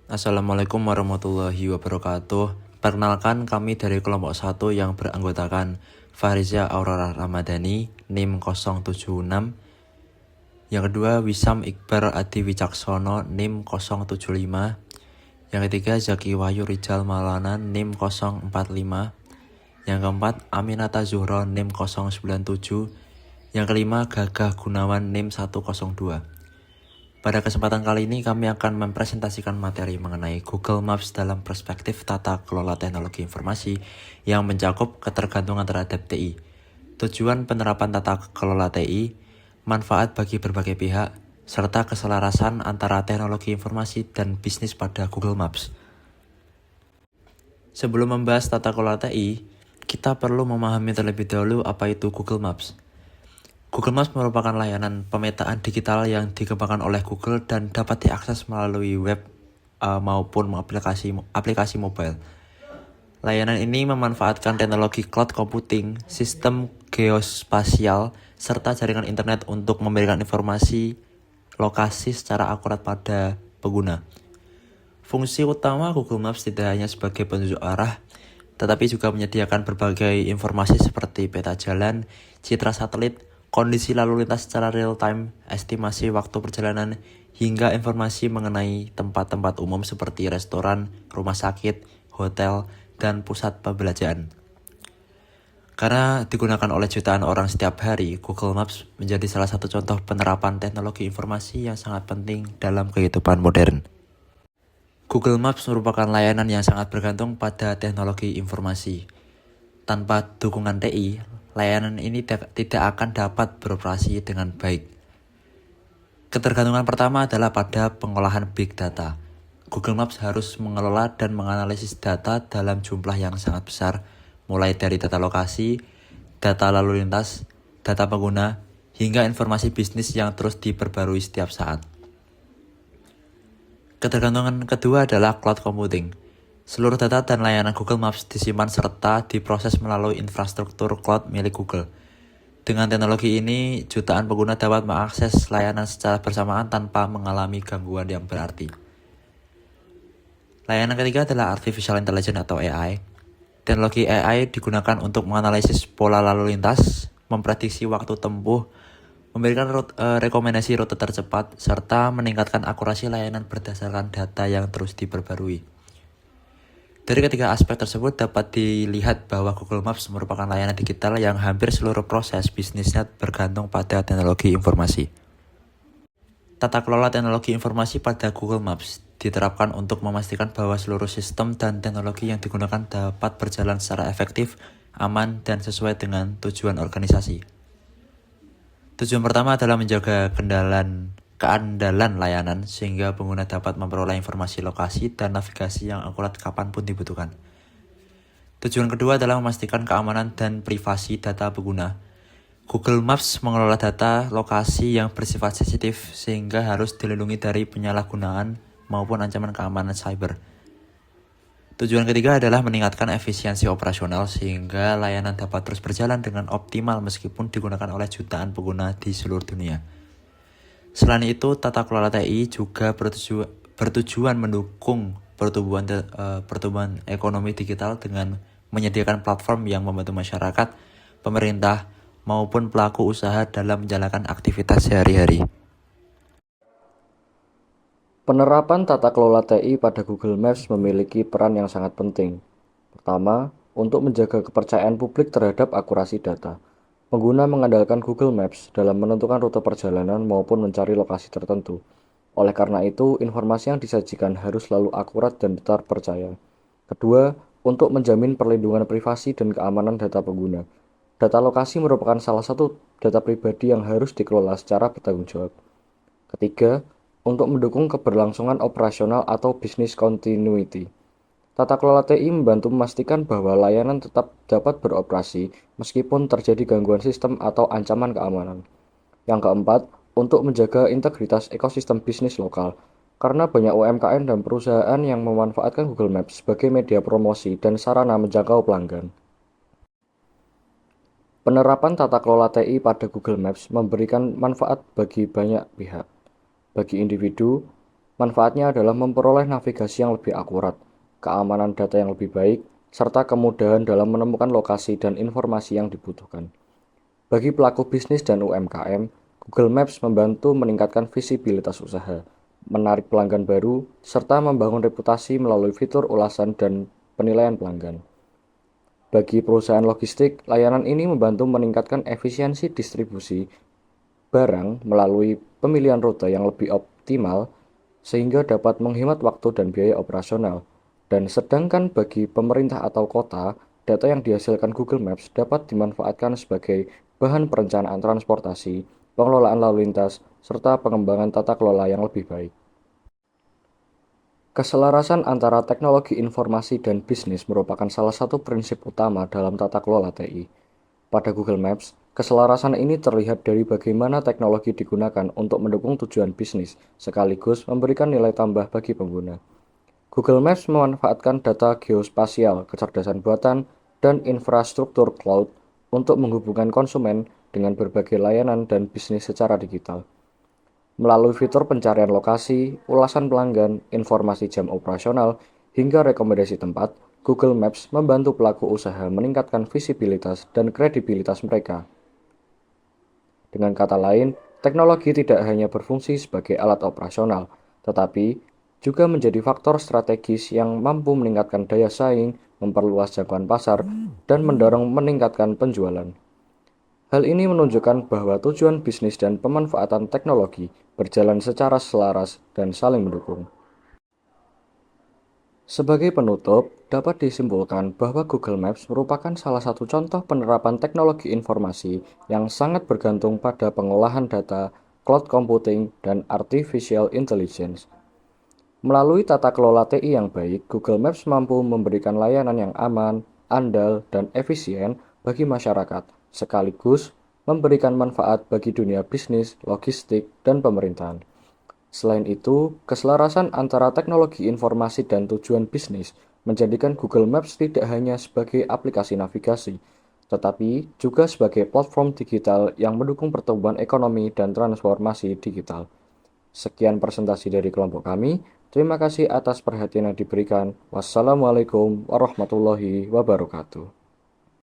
Assalamualaikum warahmatullahi wabarakatuh. Perkenalkan, kami dari kelompok 1 yang beranggotakan Fahriza Aurora Ramadhani, NIM 076. Yang kedua, Wisam Iqbar Adi Wicaksono, NIM 075. Yang ketiga, Zaki Wahyu Rijal Maulana, NIM 045. Yang keempat, Aminata Zuhro, NIM 097. Yang kelima, Gagah Gunawan, NIM 102. Pada kesempatan kali ini kami akan mempresentasikan materi mengenai Google Maps dalam perspektif tata kelola teknologi informasi yang mencakup ketergantungan terhadap TI, tujuan penerapan tata kelola TI, manfaat bagi berbagai pihak, serta keselarasan antara teknologi informasi dan bisnis pada Google Maps. Sebelum membahas tata kelola TI, kita perlu memahami terlebih dahulu apa itu Google Maps. Google Maps merupakan layanan pemetaan digital yang dikembangkan oleh Google dan dapat diakses melalui web maupun aplikasi mobile. Layanan ini memanfaatkan teknologi cloud computing, sistem geospasial, serta jaringan internet untuk memberikan informasi lokasi secara akurat pada pengguna. Fungsi utama Google Maps tidak hanya sebagai penunjuk arah, tetapi juga menyediakan berbagai informasi seperti peta jalan, citra satelit, kondisi lalu lintas secara real-time, estimasi waktu perjalanan, hingga informasi mengenai tempat-tempat umum seperti restoran, rumah sakit, hotel, dan pusat pembelanjaan. Karena digunakan oleh jutaan orang setiap hari, Google Maps menjadi salah satu contoh penerapan teknologi informasi yang sangat penting dalam kehidupan modern. Google Maps merupakan layanan yang sangat bergantung pada teknologi informasi. Tanpa dukungan TI, layanan ini tidak akan dapat beroperasi dengan baik. Ketergantungan pertama adalah pada pengolahan big data. Google Maps harus mengelola dan menganalisis data dalam jumlah yang sangat besar, mulai dari data lokasi, data lalu lintas, data pengguna, hingga informasi bisnis yang terus diperbarui setiap saat. Ketergantungan kedua adalah cloud computing. Seluruh data dan layanan Google Maps disimpan serta diproses melalui infrastruktur cloud milik Google. Dengan teknologi ini, jutaan pengguna dapat mengakses layanan secara bersamaan tanpa mengalami gangguan yang berarti. Layanan ketiga adalah Artificial Intelligence atau AI. Teknologi AI digunakan untuk menganalisis pola lalu lintas, memprediksi waktu tempuh, memberikan rekomendasi rute tercepat, serta meningkatkan akurasi layanan berdasarkan data yang terus diperbarui. Dari ketiga aspek tersebut dapat dilihat bahwa Google Maps merupakan layanan digital yang hampir seluruh proses bisnisnya bergantung pada teknologi informasi. Tata kelola teknologi informasi pada Google Maps diterapkan untuk memastikan bahwa seluruh sistem dan teknologi yang digunakan dapat berjalan secara efektif, aman, dan sesuai dengan tujuan organisasi. Tujuan pertama adalah menjaga keandalan layanan sehingga pengguna dapat memperoleh informasi lokasi dan navigasi yang akurat kapanpun dibutuhkan. Tujuan kedua adalah memastikan keamanan dan privasi data pengguna. Google Maps mengelola data lokasi yang bersifat sensitif sehingga harus dilindungi dari penyalahgunaan maupun ancaman keamanan cyber. Tujuan ketiga adalah meningkatkan efisiensi operasional sehingga layanan dapat terus berjalan dengan optimal meskipun digunakan oleh jutaan pengguna di seluruh dunia. Selain itu, tata kelola TI juga bertujuan mendukung pertumbuhan ekonomi digital dengan menyediakan platform yang membantu masyarakat, pemerintah, maupun pelaku usaha dalam menjalankan aktivitas sehari-hari. Penerapan tata kelola TI pada Google Maps memiliki peran yang sangat penting. Pertama, untuk menjaga kepercayaan publik terhadap akurasi data. Pengguna mengandalkan Google Maps dalam menentukan rute perjalanan maupun mencari lokasi tertentu. Oleh karena itu, informasi yang disajikan harus selalu akurat dan terpercaya. Kedua, untuk menjamin perlindungan privasi dan keamanan data pengguna. Data lokasi merupakan salah satu data pribadi yang harus dikelola secara bertanggung jawab. Ketiga, untuk mendukung keberlangsungan operasional atau business continuity. Tata kelola TI membantu memastikan bahwa layanan tetap dapat beroperasi meskipun terjadi gangguan sistem atau ancaman keamanan. Yang keempat, untuk menjaga integritas ekosistem bisnis lokal. Karena banyak UMKM dan perusahaan yang memanfaatkan Google Maps sebagai media promosi dan sarana menjangkau pelanggan. Penerapan tata kelola TI pada Google Maps memberikan manfaat bagi banyak pihak. Bagi individu, Manfaatnya adalah memperoleh navigasi yang lebih akurat, keamanan data yang lebih baik, serta kemudahan dalam menemukan lokasi dan informasi yang dibutuhkan. Bagi pelaku bisnis dan UMKM, Google Maps membantu meningkatkan visibilitas usaha, menarik pelanggan baru, serta membangun reputasi melalui fitur ulasan dan penilaian pelanggan. Bagi perusahaan logistik, layanan ini membantu meningkatkan efisiensi distribusi barang melalui pemilihan rute yang lebih optimal sehingga dapat menghemat waktu dan biaya operasional. Dan sedangkan bagi pemerintah atau kota, data yang dihasilkan Google Maps dapat dimanfaatkan sebagai bahan perencanaan transportasi, pengelolaan lalu lintas, serta pengembangan tata kelola yang lebih baik. Keselarasan antara teknologi informasi dan bisnis merupakan salah satu prinsip utama dalam tata kelola TI. Pada Google Maps, keselarasan ini terlihat dari bagaimana teknologi digunakan untuk mendukung tujuan bisnis, sekaligus memberikan nilai tambah bagi pengguna. Google Maps memanfaatkan data geospasial, kecerdasan buatan, dan infrastruktur cloud untuk menghubungkan konsumen dengan berbagai layanan dan bisnis secara digital. Melalui fitur pencarian lokasi, ulasan pelanggan, informasi jam operasional, hingga rekomendasi tempat, Google Maps membantu pelaku usaha meningkatkan visibilitas dan kredibilitas mereka. Dengan kata lain, teknologi tidak hanya berfungsi sebagai alat operasional, tetapi juga menjadi faktor strategis yang mampu meningkatkan daya saing, memperluas jangkauan pasar, dan mendorong meningkatkan penjualan. Hal ini menunjukkan bahwa tujuan bisnis dan pemanfaatan teknologi berjalan secara selaras dan saling mendukung. Sebagai penutup, dapat disimpulkan bahwa Google Maps merupakan salah satu contoh penerapan teknologi informasi yang sangat bergantung pada pengolahan data, cloud computing, dan artificial intelligence. Melalui tata kelola TI yang baik, Google Maps mampu memberikan layanan yang aman, andal, dan efisien bagi masyarakat, sekaligus memberikan manfaat bagi dunia bisnis, logistik, dan pemerintahan. Selain itu, keselarasan antara teknologi informasi dan tujuan bisnis menjadikan Google Maps tidak hanya sebagai aplikasi navigasi, tetapi juga sebagai platform digital yang mendukung pertumbuhan ekonomi dan transformasi digital. Sekian presentasi dari kelompok kami. Terima kasih atas perhatian yang diberikan. Wassalamualaikum warahmatullahi wabarakatuh.